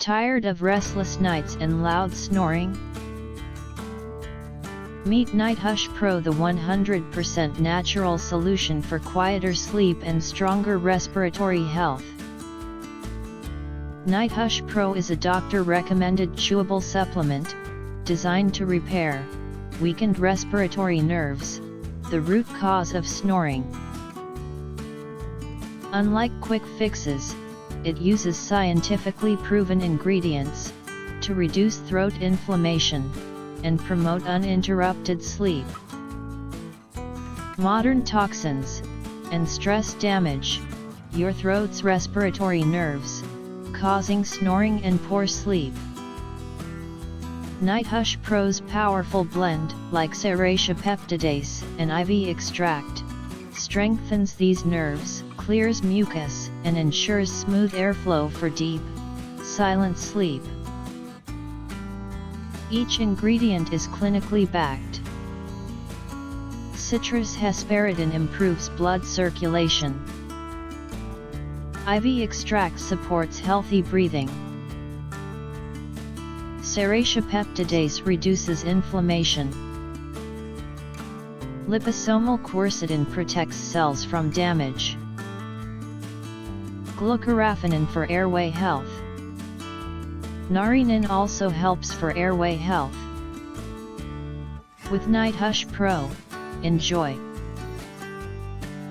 Tired of restless nights and loud snoring? Meet NiteHush Pro, the 100% natural solution for quieter sleep and stronger respiratory health. NiteHush Pro is a doctor-recommended chewable supplement, designed to repair weakened respiratory nerves, the root cause of snoring. Unlike quick fixes, it uses scientifically proven ingredients to reduce throat inflammation and promote uninterrupted sleep. Modern toxins and stress damage your throat's respiratory nerves, causing snoring and poor sleep. NiteHush Pro's powerful blend, like serratia peptidase and IV extract, strengthens these nerves, clears mucus, and ensures smooth airflow for deep, silent sleep. Each ingredient is clinically backed. Citrus hesperidin improves blood circulation. IV extract supports healthy breathing. Serratia peptidase reduces inflammation. Liposomal quercetin protects cells from damage. Glucoraphanin for airway health. Narinine also helps for airway health. With NiteHush Pro, enjoy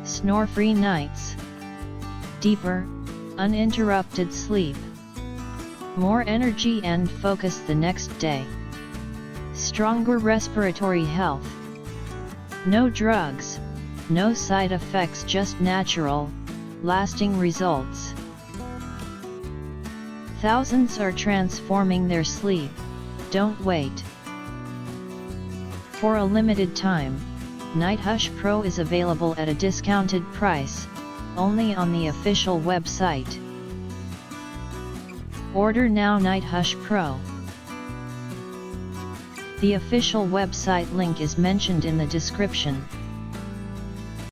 snore-free nights, deeper, uninterrupted sleep, more energy and focus the next day, stronger respiratory health. No drugs, no side effects, just natural, lasting results. Thousands are transforming their sleep. Don't wait. For a limited time, NiteHush Pro is available at a discounted price, only on the official website. Order now. NiteHush Pro. The official website link is mentioned in the description.